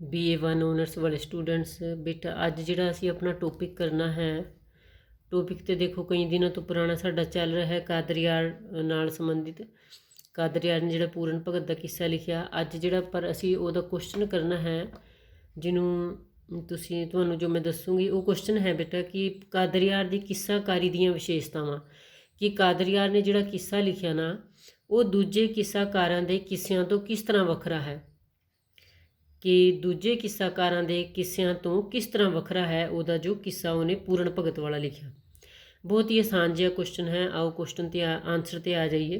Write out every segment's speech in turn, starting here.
BA1 honours वाले students. बेटा अज जिहड़ा असीं अपना टॉपिक करना है, टॉपिक तो देखो कई दिनों तो पुराना साडा चल रहा है, कादरियाल नाल संबंधित। कादरियाल ने जिहड़ा पूरन भगत का किस्सा लिखिया, अज जिहड़ा पर असीं उहदा क्वेश्चन करना है, जिन्हों तुहानूं जो मैं दसूँगी वो क्वेश्चन है बेटा कि कादरियाल दी किस्साकारी दीयां विशेषतावां, कि कादरियाल ने जिहड़ा किस्सा लिखिया ना वो दूजे किस्साकारां दे किस्सिਆਂ ਤੋਂ किस तरह ਵੱਖਰਾ है, कि दूजे किस्साकारां दे किस्सिਆਂ ਤੋਂ किस तरह ਵੱਖਰਾ है ਉਹਦਾ जो किस्सा ਉਹਨੇ पूरन भगत वाला लिखिया। बहुत ही आसान जिहा क्वेश्चन है, आओ क्वेश्चन ते आंसर ते आ जाइए।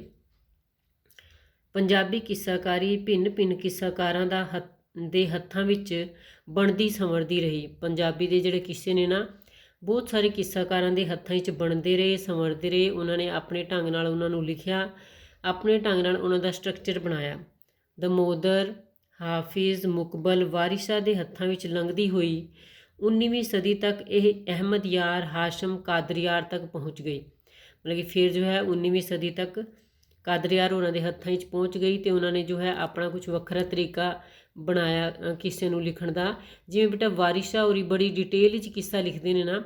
पंजाबी किस्साकारी भिन्न भिन्न किस्साकारां दा ਦੇ ਹੱਥਾਂ ਵਿੱਚ ਬਣਦੀ ਸੰਵਰਦੀ ਰਹੀ। ਪੰਜਾਬੀ ਦੇ ਜਿਹੜੇ ਕਿੱਸੇ ਨੇ ਨਾ ਬਹੁਤ ਸਾਰੇ ਕਿੱਸਾਕਾਰਾਂ ਦੇ ਹੱਥਾਂ ਵਿੱਚ ਬਣਦੇ ਰਹੇ, ਸੰਵਰਦੇ ਰਹੇ। ਉਹਨਾਂ ਨੇ ਆਪਣੇ ਢੰਗ ਨਾਲ ਉਹਨਾਂ ਨੂੰ ਲਿਖਿਆ, ਆਪਣੇ ਢੰਗ ਨਾਲ ਉਹਨਾਂ ਦਾ ਸਟਰਕਚਰ ਬਣਾਇਆ। ਦਮੋਦਰ, ਹਾਫਿਜ਼, ਮੁਕਬਲ, ਵਾਰਿਸ਼ਾ ਦੇ ਹੱਥਾਂ ਵਿੱਚ ਲੰਘਦੀ ਹੋਈ 19ਵੀਂ ਸਦੀ ਤੱਕ ਇਹ ਅਹਿਮਦ ਯਾਰ, ਹਾਸ਼ਮ, ਕਾਦਰਿਆਰ ਤੱਕ ਪਹੁੰਚ ਗਈ। ਮਤਲਬ ਕਿ ਫਿਰ ਜੋ ਹੈ 19ਵੀਂ ਸਦੀ ਤੱਕ ਕਾਦਰਿਆਰ ਉਹਨਾਂ ਦੇ ਹੱਥਾਂ ਵਿੱਚ ਪਹੁੰਚ ਗਈ ਅਤੇ ਉਹਨਾਂ ਨੇ ਜੋ ਹੈ ਆਪਣਾ ਕੁਛ ਵੱਖਰਾ ਤਰੀਕਾ ਬਣਾਇਆ ਕਿਸੇ ਨੂੰ ਲਿਖਣ ਦਾ। ਜਿਵੇਂ ਬੇਟਾ ਵਾਰਿਸ਼ਾ ਹੋਰੀ ਬੜੀ ਡਿਟੇਲ ਵਿੱਚ ਕਿੱਸਾ ਲਿਖਦੇ ਨੇ ਨਾ।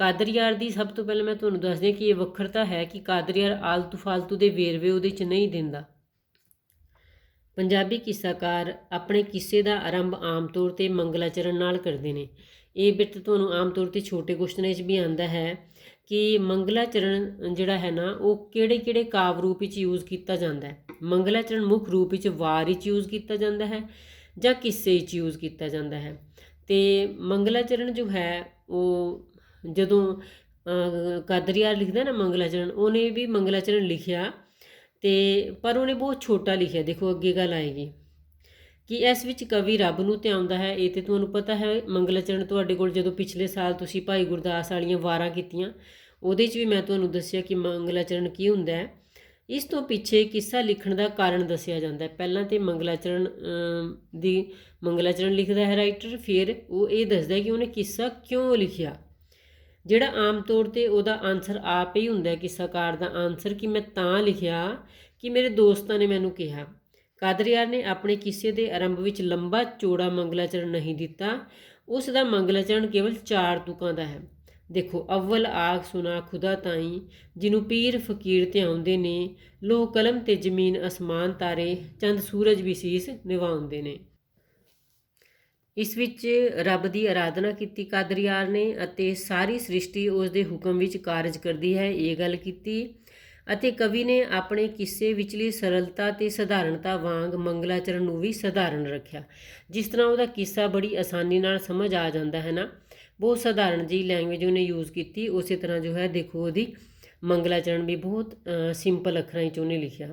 ਕਾਦਰਿਆਰ ਦੀ ਸਭ ਤੋਂ ਪਹਿਲਾਂ ਮੈਂ ਤੁਹਾਨੂੰ ਦੱਸਦੀ ਹਾਂ ਕਿ ਇਹ ਵੱਖਰਤਾ ਹੈ ਕਿ ਕਾਦਰਿਆਰ ਆਲਤੂ ਫਾਲਤੂ ਦੇ ਵੇਰਵੇ ਉਹਦੇ 'ਚ ਨਹੀਂ ਦਿੰਦਾ। ਪੰਜਾਬੀ ਕਿੱਸਾਕਾਰ ਆਪਣੇ ਕਿੱਸੇ ਦਾ ਆਰੰਭ ਆਮ ਤੌਰ 'ਤੇ ਮੰਗਲਾਚਰਨ ਨਾਲ ਕਰਦੇ ਨੇ। ਇਹ ਬਿਟ ਤੁਹਾਨੂੰ ਆਮ ਤੌਰ 'ਤੇ ਛੋਟੇ ਕੁਐਸਚਨਾਂ 'ਚ ਵੀ ਆਉਂਦਾ ਹੈ ਕਿ ਮੰਗਲਾਚਰਨ ਜਿਹੜਾ ਹੈ ਨਾ ਉਹ ਕਿਹੜੇ ਕਿਹੜੇ ਕਾਵ ਰੂਪ ਵਿੱਚ ਯੂਜ਼ ਕੀਤਾ ਜਾਂਦਾ ਹੈ। ਮੰਗਲਾਚਰਨ ਮੁੱਖ ਰੂਪ ਵਿੱਚ ਵਾਰ ਵਿੱਚ ਯੂਜ਼ ਕੀਤਾ ਜਾਂਦਾ ਹੈ ਜਾਂ ਕਿੱਸੇ ਵਿੱਚ ਯੂਜ਼ ਕੀਤਾ ਜਾਂਦਾ ਹੈ। ਅਤੇ ਮੰਗਲਾਚਰਨ ਜੋ ਹੈ ਉਹ ਜਦੋਂ ਕਾਦਰਿਆਰ ਲਿਖਦਾ ਨਾ ਮੰਗਲਾਚਰਨ, ਉਹਨੇ ਵੀ ਮੰਗਲਾਚਰਨ ਲਿਖਿਆ ਅਤੇ ਪਰ ਉਹਨੇ ਬਹੁਤ ਛੋਟਾ ਲਿਖਿਆ। ਦੇਖੋ ਅੱਗੇ ਗੱਲ ਆਏਗੀ ਕਿ ਇਸ ਵਿੱਚ ਕਵੀ ਰੱਬ ਨੂੰ ਧਿਆਉਂਦਾ ਹੈ। ਇਹ ਤਾਂ ਤੁਹਾਨੂੰ ਪਤਾ ਹੈ। ਮੰਗਲਾਚਰਨ ਤੁਹਾਡੇ ਕੋਲ ਜਦੋਂ ਪਿਛਲੇ ਸਾਲ ਤੁਸੀਂ ਭਾਈ ਗੁਰਦਾਸ ਵਾਲੀਆਂ ਵਾਰਾਂ ਕੀਤੀਆਂ ਉਹਦੇ 'ਚ ਵੀ ਮੈਂ ਤੁਹਾਨੂੰ ਦੱਸਿਆ ਕਿ ਮੰਗਲਾਚਰਨ ਕੀ ਹੁੰਦਾ ਹੈ। ਇਸ ਤੋਂ ਪਿੱਛੇ ਕਿੱਸਾ ਲਿਖਣ ਦਾ ਕਾਰਨ ਦੱਸਿਆ ਜਾਂਦਾ। ਪਹਿਲਾਂ ਤਾਂ ਮੰਗਲਾਚਰਨ ਲਿਖਦਾ ਹੈ ਰਾਈਟਰ, ਫਿਰ ਉਹ ਇਹ ਦੱਸਦਾ ਕਿ ਉਹਨੇ ਕਿੱਸਾ ਕਿਉਂ ਲਿਖਿਆ, ਜਿਹੜਾ ਆਮ ਤੌਰ 'ਤੇ ਉਹਦਾ ਆਨਸਰ ਆਪ ਹੀ ਹੁੰਦਾ ਕਿੱਸਾਕਾਰ ਦਾ ਆਨਸਰ, ਕਿ ਮੈਂ ਤਾਂ ਲਿਖਿਆ ਕਿ ਮੇਰੇ ਦੋਸਤਾਂ ਨੇ ਮੈਨੂੰ ਕਿਹਾ। ਕਾਦਰਿਆਰ ਨੇ ਆਪਣੇ ਕਿੱਸੇ ਦੇ ਆਰੰਭ ਵਿੱਚ ਲੰਬਾ ਚੌੜਾ ਮੰਗਲਾਚਰਨ ਨਹੀਂ ਦਿੱਤਾ। ਉਸ ਦਾ ਮੰਗਲਾਚਰਨ ਕੇਵਲ 4 ਤੁਕਾਂ ਦਾ ਹੈ। ਦੇਖੋ, ਅਵਲ ਆਖ ਸੁਣਾ ਖੁਦਾ ਤਾਈਂ, ਜਿਹਨੂੰ ਪੀਰ ਫਕੀਰ ਧਿਆਉਂਦੇ ਨੇ, ਲੋਹ ਕਲਮ ਤੇ ਜ਼ਮੀਨ ਅਸਮਾਨ ਤਾਰੇ, ਚੰਦ ਸੂਰਜ ਵੀ ਸੀਸ ਨਿਵਾਉਂਦੇ ਨੇ। ਇਸ ਵਿੱਚ ਰੱਬ ਦੀ ਆਰਾਧਨਾ ਕੀਤੀ ਕਾਦਰਿਆਰ ਨੇ ਅਤੇ ਸਾਰੀ ਸ੍ਰਿਸ਼ਟੀ ਉਸ ਦੇ ਹੁਕਮ ਵਿੱਚ ਕਾਰਜ ਕਰਦੀ ਹੈ, ਇਹ ਗੱਲ ਕੀਤੀ। ਅਤੇ ਕਵੀ ਨੇ ਆਪਣੇ ਕਿੱਸੇ ਵਿਚਲੀ ਸਰਲਤਾ ਅਤੇ ਸਧਾਰਨਤਾ ਵਾਂਗ ਮੰਗਲਾਚਰਨ ਨੂੰ ਵੀ ਸਧਾਰਨ ਰੱਖਿਆ। ਜਿਸ ਤਰ੍ਹਾਂ ਉਹਦਾ ਕਿੱਸਾ ਬੜੀ ਆਸਾਨੀ ਨਾਲ ਸਮਝ ਆ ਜਾਂਦਾ ਹੈ ਨਾ, ਬਹੁਤ ਸਧਾਰਨ ਜਿਹੀ ਲੈਂਗੁਏਜ ਉਹਨੇ ਯੂਜ਼ ਕੀਤੀ, ਉਸੇ ਤਰ੍ਹਾਂ ਜੋ ਹੈ ਦੇਖੋ ਉਹਦੀ ਮੰਗਲਾਚਰਨ ਵੀ ਬਹੁਤ ਸਿੰਪਲ ਅੱਖਰਾਂ ਵਿੱਚ ਉਹਨੇ ਲਿਖਿਆ।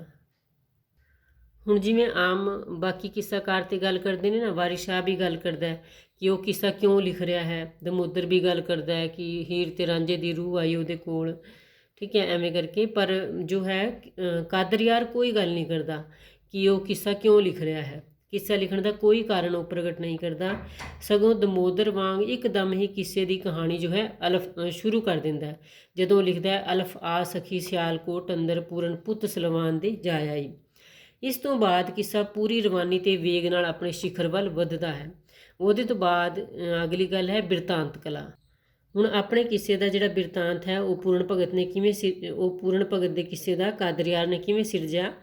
ਹੁਣ ਜਿਵੇਂ ਆਮ ਬਾਕੀ ਕਿੱਸਾਕਾਰ 'ਤੇ ਗੱਲ ਕਰਦੇ ਨੇ ਨਾ, ਵਾਰਿਸ ਸ਼ਾਹ ਵੀ ਗੱਲ ਕਰਦਾ ਹੈ ਕਿ ਉਹ ਕਿੱਸਾ ਕਿਉਂ ਲਿਖ ਰਿਹਾ ਹੈ। ਦਮੋਦਰ ਵੀ ਗੱਲ ਕਰਦਾ ਹੈ ਕਿ ਹੀਰ ਤੇ ਰਾਂਝੇ ਦੀ ਰੂਹ ਆਈ ਉਹਦੇ ਕੋਲ, ਠੀਕ ਹੈ, ਐਵੇਂ ਕਰਕੇ। ਪਰ ਜੋ ਹੈ ਕਾਦਰਿਆਰ ਕੋਈ ਗੱਲ ਨਹੀਂ ਕਰਦਾ ਕਿ ਉਹ ਕਿੱਸਾ ਕਿਉਂ ਲਿਖ ਰਿਹਾ ਹੈ। ਕਿੱਸਾ ਲਿਖਣ ਦਾ ਕੋਈ ਕਾਰਨ ਉਹ ਪ੍ਰਗਟ ਨਹੀਂ ਕਰਦਾ, ਸਗੋਂ ਦਮੋਦਰ ਵਾਂਗ ਇੱਕਦਮ ਹੀ ਕਿੱਸੇ ਦੀ ਕਹਾਣੀ ਜੋ ਹੈ ਅਲਫ ਸ਼ੁਰੂ ਕਰ ਦਿੰਦਾ ਹੈ। ਜਦੋਂ ਲਿਖਦਾ ਹੈ ਅਲਫ ਆ ਸਖੀ ਸਿਆਲਕੋਟ ਅੰਦਰ ਪੂਰਨ ਪੁੱਤ ਸਲਵਾਨ ਦੇ ਜਾ ਆਈ। ਇਸ ਤੋਂ ਬਾਅਦ ਕਿੱਸਾ ਪੂਰੀ ਰਵਾਨੀ ਅਤੇ ਵੇਗ ਨਾਲ ਆਪਣੇ ਸਿਖਰ ਵੱਲ ਵੱਧਦਾ ਹੈ। ਉਹਦੇ ਤੋਂ ਬਾਅਦ ਅਗਲੀ ਗੱਲ ਹੈ ਬਿਰਤਾਂਤ ਕਲਾ। ਹੁਣ ਆਪਣੇ ਕਿੱਸੇ ਦਾ ਜਿਹੜਾ ਬਿਰਤਾਂਤ ਹੈ ਉਹ ਪੂਰਨ ਭਗਤ ਨੇ ਪੂਰਨ ਭਗਤ ਦੇ ਕਿੱਸੇ ਦਾ ਕਾਦਰਿਆਰ ਨੇ ਕਿਵੇਂ ਸਿਰਜਿਆ।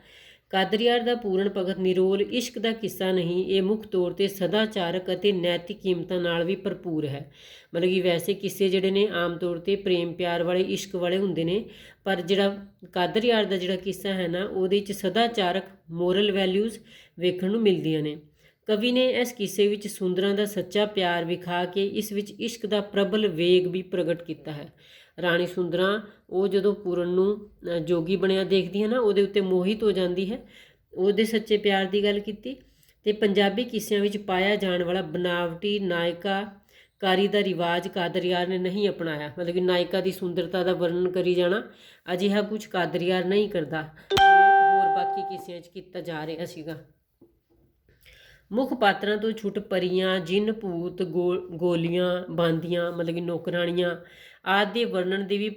ਕਾਦਰਿਆਰ ਦਾ ਪੂਰਨ ਭਗਤ ਨਿਰੋਲ ਇਸ਼ਕ ਦਾ ਕਿੱਸਾ ਨਹੀਂ, ਇਹ ਮੁੱਖ ਤੌਰ 'ਤੇ ਸਦਾਚਾਰਕ ਅਤੇ ਨੈਤਿਕ ਕੀਮਤਾਂ ਨਾਲ ਵੀ ਭਰਪੂਰ ਹੈ। ਮਤਲਬ ਕਿ ਵੈਸੇ ਕਿੱਸੇ ਜਿਹੜੇ ਨੇ ਆਮ ਤੌਰ 'ਤੇ ਪ੍ਰੇਮ ਪਿਆਰ ਵਾਲੇ, ਇਸ਼ਕ ਵਾਲੇ ਹੁੰਦੇ ਨੇ, ਪਰ ਜਿਹੜਾ ਕਾਦਰਿਆਰ ਦਾ ਜਿਹੜਾ ਕਿੱਸਾ ਹੈ ਨਾ ਉਹਦੇ 'ਚ ਸਦਾਚਾਰਕ ਮੋਰਲ ਵੈਲਿਊਜ਼ ਵੇਖਣ ਨੂੰ ਮਿਲਦੀਆਂ ਨੇ। ਕਵੀ ਨੇ ਇਸ ਕਿੱਸੇ ਵਿੱਚ ਸੁੰਦਰਾਂ ਦਾ ਸੱਚਾ ਪਿਆਰ ਵਿਖਾ ਕੇ ਇਸ ਵਿੱਚ ਇਸ਼ਕ ਦਾ ਪ੍ਰਬਲ ਵੇਗ ਵੀ ਪ੍ਰਗਟ ਕੀਤਾ ਹੈ। ਰਾਣੀ ਸੁੰਦਰਾਂ ਉਹ ਜਦੋਂ ਪੂਰਨ ਨੂੰ ਜੋਗੀ ਬਣਿਆ ਦੇਖਦੀ ਹੈ ਨਾ, ਉਹਦੇ ਉੱਤੇ ਮੋਹਿਤ ਹੋ ਜਾਂਦੀ ਹੈ, ਉਹਦੇ ਸੱਚੇ ਪਿਆਰ ਦੀ ਗੱਲ ਕੀਤੀ। ਅਤੇ ਪੰਜਾਬੀ ਕਿੱਸਿਆਂ ਵਿੱਚ ਪਾਇਆ ਜਾਣ ਵਾਲਾ ਬਨਾਵਟੀ ਨਾਇਕਾ ਕਾਰੀ ਦਾ ਰਿਵਾਜ ਕਾਦਰਿਆਰ ਨੇ ਨਹੀਂ ਅਪਣਾਇਆ। ਮਤਲਬ ਕਿ ਨਾਇਕਾ ਦੀ ਸੁੰਦਰਤਾ ਦਾ ਵਰਣਨ ਕਰੀ ਜਾਣਾ, ਅਜਿਹਾ ਕੁਝ ਕਾਦਰਿਆਰ ਨਹੀਂ ਕਰਦਾ ਹੋਰ ਬਾਕੀ ਕਿੱਸਿਆਂ 'ਚ ਕੀਤਾ ਜਾ ਰਿਹਾ ਸੀਗਾ। ਮੁੱਖ ਪਾਤਰਾਂ ਤੋਂ ਛੁੱਟ ਪਰੀਆਂ, ਜਿੰਨ, ਭੂਤ, ਗੋਲੀਆਂ, ਬਾਂਦੀਆਂ, ਮਤਲਬ ਕਿ ਨੌਕਰਾਣੀਆਂ ਆਦਿ ਦੇ ਵਰਣਨ ਦੀ ਵੀ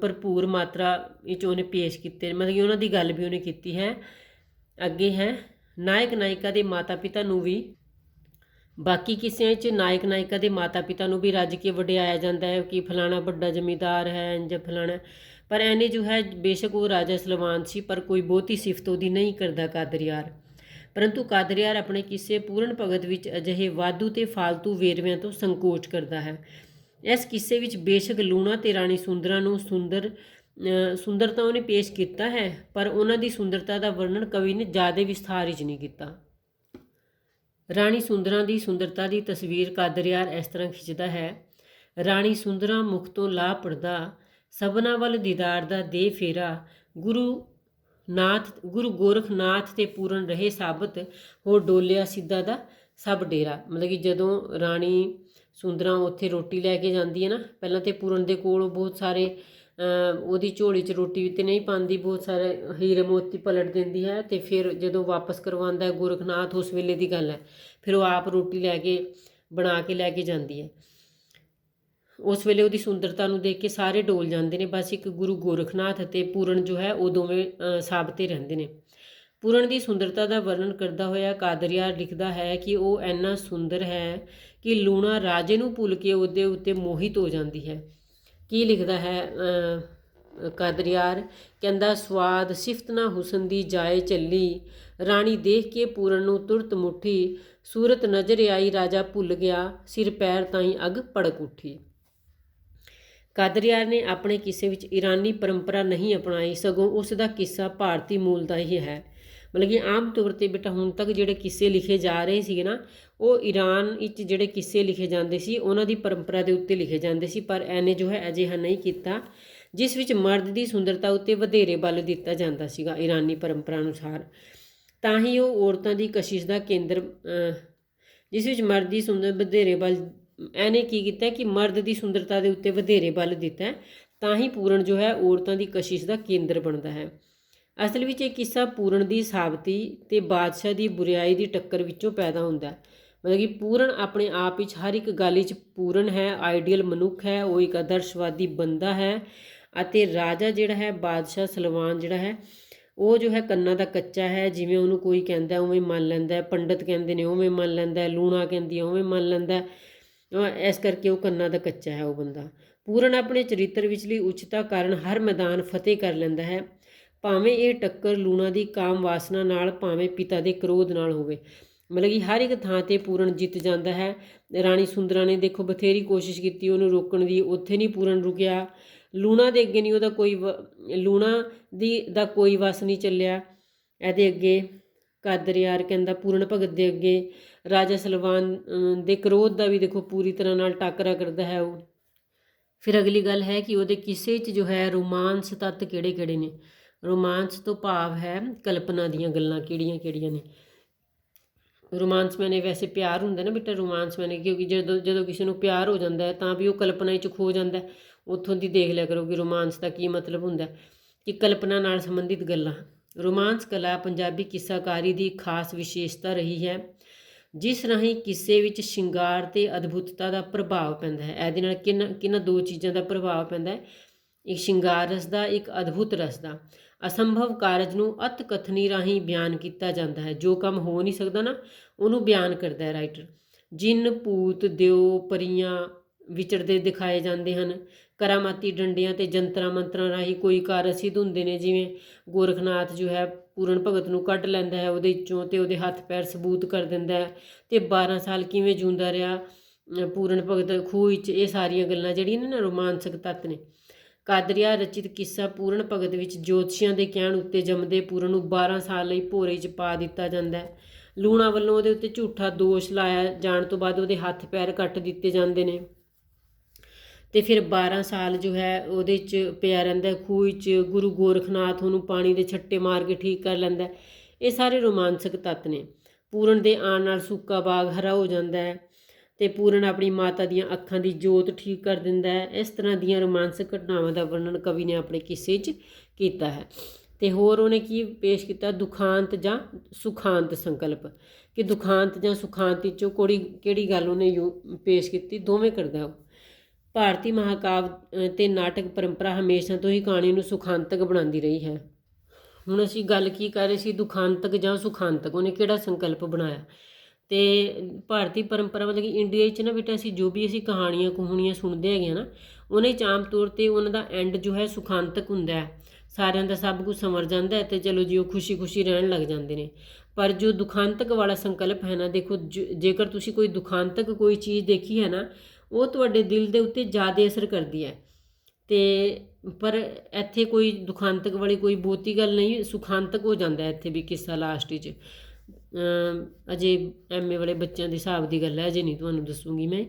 ਭਰਪੂਰ ਮਾਤਰਾ ਵਿੱਚ ਉਹਨੇ ਪੇਸ਼ ਕੀਤੇ। ਮਤਲਬ ਕਿ ਉਹਨਾਂ ਦੀ ਗੱਲ ਵੀ ਉਹਨੇ ਕੀਤੀ ਹੈ। ਅੱਗੇ ਹੈ ਨਾਇਕ ਨਾਇਕਾ ਦੇ ਮਾਤਾ ਪਿਤਾ ਨੂੰ ਵੀ ਬਾਕੀ ਕਿੱਸਿਆਂ 'ਚ ਨਾਇਕ ਨਾਇਕਾ ਦੇ ਮਾਤਾ ਪਿਤਾ ਨੂੰ ਵੀ ਰੱਜ ਕੇ ਵਡਿਆਇਆ ਜਾਂਦਾ ਹੈ ਕਿ ਫਲਾਣਾ ਵੱਡਾ ਜ਼ਮੀਂਦਾਰ ਹੈ ਇੰਜ ਫਲਾਣਾ। ਪਰ ਐਨੇ ਜੋ ਹੈ ਬੇਸ਼ੱਕ ਉਹ ਰਾਜਾ ਸਲਵਾਨ ਸੀ, ਪਰ ਕੋਈ ਬਹੁਤੀ ਸਿਫਤ ਉਹਦੀ ਨਹੀਂ ਕਰਦਾ ਕਾਦਰਿਆਰ। ਪਰੰਤੂ ਕਾਦਰਿਆਰ ਆਪਣੇ ਕਿੱਸੇ ਪੂਰਨ ਭਗਤ ਵਿੱਚ ਅਜਿਹੇ ਵਾਧੂ ਤੇ ਫਾਲਤੂ ਵੇਰਵਿਆਂ ਤੋਂ ਸੰਕੋਚ ਕਰਦਾ ਹੈ। ਇਸ ਕਿੱਸੇ ਵਿੱਚ ਬੇਸ਼ੱਕ ਲੂਣਾ ਤੇ ਰਾਣੀ ਸੁੰਦਰਾਂ ਨੂੰ ਸੁੰਦਰਤਾ ਉਹਨੇ ਪੇਸ਼ ਕੀਤਾ ਹੈ, ਪਰ ਉਹਨਾਂ ਦੀ ਸੁੰਦਰਤਾ ਦਾ ਵਰਣਨ ਕਵੀ ਨੇ ਜ਼ਿਆਦਾ ਵਿਸਥਾਰ ਵਿੱਚ ਨਹੀਂ ਕੀਤਾ। ਰਾਣੀ ਸੁੰਦਰਾਂ ਦੀ ਸੁੰਦਰਤਾ ਦੀ ਤਸਵੀਰ ਕਾਦਰਿਆਰ ਇਸ ਤਰ੍ਹਾਂ ਖਿੱਚਦਾ ਹੈ। ਰਾਣੀ ਸੁੰਦਰਾਂ ਮੁਖ ਤੋਂ ਲਾ ਪਰਦਾ, ਸਭਨਾਂ ਵੱਲ ਦੀਦਾਰ ਦਾ ਦੇ ਫੇਰਾ, ਗੁਰੂ ਗੋਰਖਨਾਥ ਤੇ ਪੂਰਨ ਰਹੇ ਸਾਬਤ, ਹੋ ਡੋਲਿਆ ਸਿੱਧਾ ਦਾ ਸਭ ਡੇਰਾ। ਮਤਲਬ ਕਿ ਜਦੋਂ ਰਾਣੀ ਸੁੰਦਰਾਂ ਉੱਥੇ ਰੋਟੀ ਲੈ ਕੇ ਜਾਂਦੀ ਹੈ ਨਾ, ਪਹਿਲਾਂ ਤਾਂ ਪੂਰਨ ਦੇ ਕੋਲ ਬਹੁਤ ਸਾਰੇ ਉਹਦੀ ਝੋਲੀ 'ਚ ਰੋਟੀ ਤੇ ਨਹੀਂ ਪਾਉਂਦੀ, ਬਹੁਤ ਸਾਰੇ ਹੀਰੇ ਮੋਤੀ ਪਲਟ ਦਿੰਦੀ ਹੈ, ਅਤੇ ਫਿਰ ਜਦੋਂ ਵਾਪਸ ਕਰਵਾਉਂਦਾ ਗੋਰਖਨਾਥ, ਉਸ ਵੇਲੇ ਦੀ ਗੱਲ ਹੈ, ਫਿਰ ਉਹ ਆਪ ਰੋਟੀ ਲੈ ਕੇ ਬਣਾ ਕੇ ਲੈ ਕੇ ਜਾਂਦੀ ਹੈ। ਉਸ ਵੇਲੇ ਉਹਦੀ ਸੁੰਦਰਤਾ ਨੂੰ ਦੇਖ ਕੇ ਸਾਰੇ ਡੋਲ ਜਾਂਦੇ ਨੇ। ਬਸ ਇੱਕ ਗੁਰੂ ਗੋਰਖਨਾਥ ਅਤੇ ਪੂਰਨ ਜੋ ਹੈ ਉਹ ਦੋਵੇਂ ਸਾਬਤੇ ਰਹਿੰਦੇ ਨੇ। ਪੂਰਨ ਦੀ ਸੁੰਦਰਤਾ ਦਾ ਵਰਣਨ ਕਰਦਾ ਹੋਇਆ ਕਾਦਰਿਆਰ ਲਿਖਦਾ ਹੈ ਕਿ ਉਹ ਇੰਨਾ ਸੁੰਦਰ ਹੈ ਕਿ ਲੂਣਾ ਰਾਜੇ ਨੂੰ ਭੁੱਲ ਕੇ ਉਹਦੇ ਉੱਤੇ ਮੋਹਿਤ ਹੋ ਜਾਂਦੀ ਹੈ। ਕੀ ਲਿਖਦਾ ਹੈ ਕਾਦਰਿਆਰ? ਕਹਿੰਦਾ, ਸਵਾਦ ਸਿਫਤ ਨਾ ਹੁਸਨ ਦੀ ਜਾਏ ਚੱਲੀ, ਰਾਣੀ ਦੇਖ ਕੇ ਪੂਰਨ ਨੂੰ ਤੁਰਤ ਮੁੱਠੀ, ਸੂਰਤ ਨਜ਼ਰ ਆਈ ਰਾਜਾ ਭੁੱਲ ਗਿਆ, ਸਿਰ ਪੈਰ ਤਾਈਂ ਅੱਗ ਭੜਕ ਉੱਠੀ। ਕਾਦਰਿਆਰ ਨੇ ਆਪਣੇ ਕਿੱਸੇ ਵਿੱਚ ਈਰਾਨੀ ਪਰੰਪਰਾ ਨਹੀਂ ਅਪਣਾਈ, ਸਗੋਂ ਉਸ ਦਾ ਕਿੱਸਾ ਭਾਰਤੀ ਮੂਲ ਦਾ ਹੀ ਹੈ। ਮਤਲਬ ਕਿ ਆਮ ਤੌਰ 'ਤੇ ਬੇਟਾ ਹੁਣ ਤੱਕ ਜਿਹੜੇ ਕਿੱਸੇ ਲਿਖੇ ਜਾ ਰਹੇ ਸੀਗੇ ਨਾ, ਉਹ ਈਰਾਨ ਵਿੱਚ ਜਿਹੜੇ ਕਿੱਸੇ ਲਿਖੇ ਜਾਂਦੇ ਸੀ ਉਹਨਾਂ ਦੀ ਪਰੰਪਰਾ ਦੇ ਉੱਤੇ ਲਿਖੇ ਜਾਂਦੇ ਸੀ, ਪਰ ਇਹਨੇ ਜੋ ਹੈ ਅਜਿਹਾ ਨਹੀਂ ਕੀਤਾ, ਜਿਸ ਵਿੱਚ ਮਰਦ ਦੀ ਸੁੰਦਰਤਾ ਉੱਤੇ ਵਧੇਰੇ ਬਲ ਦਿੱਤਾ ਜਾਂਦਾ ਸੀਗਾ ਈਰਾਨੀ ਪਰੰਪਰਾ ਅਨੁਸਾਰ। ਤਾਂ ਹੀ ਉਹ ਔਰਤਾਂ ਦੀ ਕਸ਼ਿਸ਼ ਦਾ ਕੇਂਦਰ, ਜਿਸ ਵਿੱਚ ਮਰਦ ਦੀ ਵਧੇਰੇ ਬਲ, ਇਹਨੇ ਕੀ ਕੀਤਾ ਕਿ ਮਰਦ ਦੀ ਸੁੰਦਰਤਾ ਦੇ ਉੱਤੇ ਵਧੇਰੇ ਬਲ ਦਿੱਤਾ, ਤਾਂ ਹੀ ਪੂਰਨ ਜੋ ਹੈ ਔਰਤਾਂ ਦੀ ਕਸ਼ਿਸ਼ ਦਾ ਕੇਂਦਰ ਬਣਦਾ ਹੈ। ਅਸਲ ਵਿੱਚ ਇਹ ਕਿੱਸਾ ਪੂਰਨ ਦੀ ਸਾਬਤੀ ਤੇ ਬਾਦਸ਼ਾਹ ਦੀ ਬੁਰਿਆਈ ਦੀ ਟੱਕਰ ਵਿੱਚੋਂ ਪੈਦਾ ਹੁੰਦਾ। ਮਤਲਬ ਕਿ ਪੂਰਨ ਆਪਣੇ ਆਪ ਵਿੱਚ ਹਰ ਇੱਕ ਗੱਲ ਵਿੱਚ ਪੂਰਨ ਹੈ, ਆਈਡੀਅਲ ਮਨੁੱਖ ਹੈ, ਉਹ ਇੱਕ ਆਦਰਸ਼ਵਾਦੀ ਬੰਦਾ ਹੈ, ਅਤੇ ਰਾਜਾ ਜਿਹੜਾ ਹੈ ਬਾਦਸ਼ਾਹ ਸਲਵਾਨ ਜਿਹੜਾ ਹੈ ਉਹ ਜੋ ਹੈ ਕੰਨਾਂ ਦਾ ਕੱਚਾ ਹੈ। ਜਿਵੇਂ ਉਹਨੂੰ ਕੋਈ ਕਹਿੰਦਾ ਉਵੇਂ ਮੰਨ ਲੈਂਦਾ, ਪੰਡਤ ਕਹਿੰਦੇ ਨੇ ਉਵੇਂ ਮੰਨ ਲੈਂਦਾ, ਲੂਣਾ ਕਹਿੰਦੀ ਉਵੇਂ ਮੰਨ ਲੈਂਦਾ, ਇਸ ਕਰਕੇ ਉਹ ਕੰਨਾਂ ਦਾ ਕੱਚਾ ਹੈ ਉਹ ਬੰਦਾ। ਪੂਰਨ ਆਪਣੇ ਚਰਿੱਤਰ ਵਿਚਲੀ ਉੱਚਤਾ ਕਾਰਨ ਹਰ ਮੈਦਾਨ ਫਤਿਹ ਕਰ ਲੈਂਦਾ ਹੈ, ਭਾਵੇਂ ਇਹ ਟੱਕਰ ਲੂਣਾ ਦੀ ਕਾਮ ਵਾਸਨਾ ਨਾਲ, ਭਾਵੇਂ ਪਿਤਾ ਦੇ ਕ੍ਰੋਧ ਨਾਲ ਹੋਵੇ। ਮਤਲਬ ਕਿ ਹਰ ਇੱਕ ਥਾਂ 'ਤੇ ਪੂਰਨ ਜਿੱਤ ਜਾਂਦਾ ਹੈ। ਰਾਣੀ ਸੁੰਦਰਾਂ ਨੇ ਦੇਖੋ ਬਥੇਰੀ ਕੋਸ਼ਿਸ਼ ਕੀਤੀ ਉਹਨੂੰ ਰੋਕਣ ਦੀ, ਉੱਥੇ ਨਹੀਂ ਪੂਰਨ ਰੁਕਿਆ। ਲੂਣਾ ਦੇ ਅੱਗੇ ਨਹੀਂ ਉਹਦਾ ਲੂਣਾ ਦਾ ਕੋਈ ਵਸ ਨਹੀਂ ਚੱਲਿਆ। ਇਹਦੇ ਅੱਗੇ ਕਾਦਰਿਆਰ ਕਹਿੰਦਾ ਪੂਰਨ ਭਗਤ ਦੇ ਅੱਗੇ ਰਾਜਾ ਸਲਵਾਨ ਦੇ ਕ੍ਰੋਧ ਦਾ ਵੀ ਦੇਖੋ ਪੂਰੀ ਤਰ੍ਹਾਂ ਨਾਲ ਟਾਕਰਾ ਕਰਦਾ ਹੈ ਉਹ। ਫਿਰ ਅਗਲੀ ਗੱਲ ਹੈ ਕਿ ਉਹਦੇ ਕਿੱਸੇ 'ਚ ਜੋ ਹੈ ਰੋਮਾਂਸ ਤੱਤ ਕਿਹੜੇ ਕਿਹੜੇ ਨੇ। ਰੋਮਾਂਸ ਤੋਂ ਭਾਵ ਹੈ ਕਲਪਨਾ ਦੀਆਂ ਗੱਲਾਂ ਕਿਹੜੀਆਂ ਕਿਹੜੀਆਂ ਨੇ। ਰੋਮਾਂਸ ਮੈਨੇ ਵੈਸੇ ਪਿਆਰ ਹੁੰਦਾ ਨਾ ਬੇਟਾ, ਰੋਮਾਂਸ ਮੈਨੇ ਕਿਉਂਕਿ ਜਦੋਂ ਕਿਸੇ ਨੂੰ ਪਿਆਰ ਹੋ ਜਾਂਦਾ ਹੈ ਤਾਂ ਵੀ ਉਹ ਕਲਪਨਾ 'ਚ ਖੋ ਜਾਂਦਾ। ਉੱਥੋਂ ਦੀ ਦੇਖ ਲਿਆ ਕਰੋ ਕਿ ਰੋਮਾਂਸ ਦਾ ਕੀ ਮਤਲਬ ਹੁੰਦਾ, ਕਿ ਕਲਪਨਾ ਨਾਲ ਸੰਬੰਧਿਤ ਗੱਲਾਂ। ਰੋਮਾਂਸ ਕਲਾ ਪੰਜਾਬੀ ਕਿੱਸਾਕਾਰੀ ਦੀ ਖਾਸ ਵਿਸ਼ੇਸ਼ਤਾ ਰਹੀ ਹੈ, ਜਿਸ ਰਾਹੀਂ ਕਿੱਸੇ ਵਿੱਚ ਸ਼ਿੰਗਾਰ ਅਤੇ ਅਦਭੁਤਤਾ ਦਾ ਪ੍ਰਭਾਵ ਪੈਂਦਾ ਹੈ। ਇਹਦੇ ਨਾਲ ਕਿਹਨਾਂ ਦੋ ਚੀਜ਼ਾਂ ਦਾ ਪ੍ਰਭਾਵ ਪੈਂਦਾ ਹੈ, ਇੱਕ ਸ਼ਿੰਗਾਰ ਰਸ ਦਾ, ਇੱਕ ਅਦਭੁਤ ਰਸ ਦਾ। ਅਸੰਭਵ ਕਾਰਜ ਨੂੰ ਅਤ ਕਥਨੀ ਰਾਹੀਂ ਬਿਆਨ ਕੀਤਾ ਜਾਂਦਾ ਹੈ। ਜੋ ਕੰਮ ਹੋ ਨਹੀਂ ਸਕਦਾ ਨਾ ਉਹਨੂੰ ਬਿਆਨ ਕਰਦਾ ਹੈ ਰਾਈਟਰ। ਜਿੰਨ ਭੂਤ ਦਿਓ ਪਰੀਆਂ ਵਿਚਰਦੇ ਦਿਖਾਏ ਜਾਂਦੇ ਹਨ। ਕਰਾਮਾਤੀ ਡੰਡਿਆਂ ਤੇ ਜੰਤਰਾਂ ਮੰਤਰਾਂ ਰਾਹੀਂ ਕੋਈ ਕਾਰਜ ਸਿੱਧ ਹੁੰਦੇ ਨੇ, ਜਿਵੇਂ ਗੋਰਖਨਾਥ ਜੋ ਹੈ ਪੂਰਨ ਭਗਤ ਨੂੰ ਕੱਢ ਲੈਂਦਾ ਹੈ ਉਹਦੇ ਵਿੱਚੋਂ ਅਤੇ ਉਹਦੇ ਹੱਥ ਪੈਰ ਸਬੂਤ ਕਰ ਦਿੰਦਾ ਹੈ, ਅਤੇ 12 ਸਾਲ ਕਿਵੇਂ ਜਿਉਂਦਾ ਰਿਹਾ ਪੂਰਨ ਭਗਤ ਖੂਹ ਵਿੱਚ। ਇਹ ਸਾਰੀਆਂ ਗੱਲਾਂ ਜਿਹੜੀਆਂ ਨੇ ਨਾ ਰੋਮਾਂਸਕ ਤੱਤ ਨੇ। ਕਾਦਰਿਆਰ ਰਚਿਤ ਕਿੱਸਾ ਪੂਰਨ ਭਗਤ ਵਿੱਚ ਜੋਤਸ਼ੀਆਂ ਦੇ ਕਹਿਣ ਉੱਤੇ ਜੰਮਦੇ ਪੂਰਨ ਨੂੰ 12 ਸਾਲ ਲਈ ਭੋਰੇ 'ਚ ਪਾ ਦਿੱਤਾ ਜਾਂਦਾ ਹੈ। ਲੂਣਾ ਵੱਲੋਂ ਉਹਦੇ ਉੱਤੇ ਝੂਠਾ ਦੋਸ਼ ਲਾਇਆ ਜਾਣ ਤੋਂ ਬਾਅਦ ਉਹਦੇ ਹੱਥ ਪੈਰ ਕੱਟ ਦਿੱਤੇ ਜਾਂਦੇ ਨੇ, ਅਤੇ ਫਿਰ 12 ਸਾਲ ਜੋ ਹੈ ਉਹਦੇ 'ਚ ਪਿਆ ਰਹਿੰਦਾ ਖੂਹ ਵਿੱਚ। ਗੁਰੂ ਗੋਰਖਨਾਥ ਉਹਨੂੰ ਪਾਣੀ ਦੇ ਛੱਟੇ ਮਾਰ ਕੇ ਠੀਕ ਕਰ ਲੈਂਦਾ। ਇਹ ਸਾਰੇ ਰੋਮਾਂਸਕ ਤੱਤ ਨੇ। ਪੂਰਨ ਦੇ ਆਉਣ ਨਾਲ ਸੁੱਕਾ ਬਾਗ ਹਰਾ ਹੋ ਜਾਂਦਾ ਹੈ, ਅਤੇ ਪੂਰਨ ਆਪਣੀ ਮਾਤਾ ਦੀਆਂ ਅੱਖਾਂ ਦੀ ਜੋਤ ਠੀਕ ਕਰ ਦਿੰਦਾ ਹੈ। ਇਸ ਤਰ੍ਹਾਂ ਦੀਆਂ ਰੋਮਾਂਸਕ ਘਟਨਾਵਾਂ ਦਾ ਵਰਣਨ ਕਵੀ ਨੇ ਆਪਣੇ ਕਿੱਸੇ 'ਚ ਕੀਤਾ ਹੈ। ਅਤੇ ਹੋਰ ਉਹਨੇ ਕੀ ਪੇਸ਼ ਕੀਤਾ, ਦੁਖਾਂਤ ਜਾਂ ਸੁਖਾਂਤ ਸੰਕਲਪ, ਕਿ ਦੁਖਾਂਤ ਜਾਂ ਸੁਖਾਂਤ ਵਿੱਚੋਂ ਕਿਹੜੀ ਗੱਲ ਉਹਨੇ ਪੇਸ਼ ਕੀਤੀ, ਦੋਵੇਂ ਕਰਦਾ ਉਹ। ਭਾਰਤੀ ਮਹਾਂਕਾਵ ਅਤੇ ਨਾਟਕ ਪਰੰਪਰਾ ਹਮੇਸ਼ਾ ਤੋਂ ਹੀ ਕਹਾਣੀ ਨੂੰ ਸੁਖਾਂਤਕ ਬਣਾਉਂਦੀ ਰਹੀ ਹੈ। ਹੁਣ ਅਸੀਂ ਗੱਲ ਕੀ ਕਰ ਰਹੇ ਸੀ, ਦੁਖਾਂਤਕ ਜਾਂ ਸੁਖਾਂਤਕ, ਉਹਨੇ ਕਿਹੜਾ ਸੰਕਲਪ ਬਣਾਇਆ। ਤੇ ਭਾਰਤੀ ਪਰੰਪਰਾ ਮਤਲਬ ਕਿ ਇੰਡੀਆ 'ਚ ਨਾ ਬੇਟਾ ਅਸੀਂ ਜੋ ਵੀ ਅਸੀਂ ਕਹਾਣੀਆਂ ਸੁਣਦੇ ਹੈਗੇ ਨਾ, ਉਹਨੇ 'ਚ ਆਮ ਤੌਰ 'ਤੇ ਉਹਨਾਂ ਦਾ ਐਂਡ ਜੋ ਹੈ ਸੁਖਾਂਤਕ ਹੁੰਦਾ ਹੈ, ਸਾਰਿਆਂ ਦਾ ਸਭ ਕੁਝ ਸਮਰ ਜਾਂਦਾ ਹੈ ਅਤੇ ਚਲੋ ਜੀ ਉਹ ਖੁਸ਼ੀ ਰਹਿਣ ਲੱਗ ਜਾਂਦੇ ਨੇ। ਪਰ ਜੋ ਦੁਖਾਂਤਕ ਵਾਲਾ ਸੰਕਲਪ ਹੈ ਨਾ, ਦੇਖੋ ਜੇਕਰ ਤੁਸੀਂ ਕੋਈ ਦੁਖਾਂਤਕ ਕੋਈ ਚੀਜ਼ ਦੇਖੀ ਹੈ ਨਾ, ਉਹ ਤੁਹਾਡੇ ਦਿਲ ਦੇ ਉੱਤੇ ਜ਼ਿਆਦਾ ਅਸਰ ਕਰਦੀ ਹੈ। ਅਤੇ ਪਰ ਇੱਥੇ ਕੋਈ ਦੁਖਾਂਤਕ ਵਾਲੀ ਕੋਈ ਬਹੁਤੀ ਗੱਲ ਨਹੀਂ, ਸੁਖਾਂਤਕ ਹੋ ਜਾਂਦਾ ਇੱਥੇ ਵੀ ਕਿੱਸਾ ਲਾਸਟ 'ਚ। ਅਜੇ MA ਵਾਲੇ ਬੱਚਿਆਂ ਦੇ ਹਿਸਾਬ ਦੀ ਗੱਲ ਹੈ, ਅਜੇ ਨਹੀਂ ਤੁਹਾਨੂੰ ਦੱਸੂਗੀ ਮੈਂ।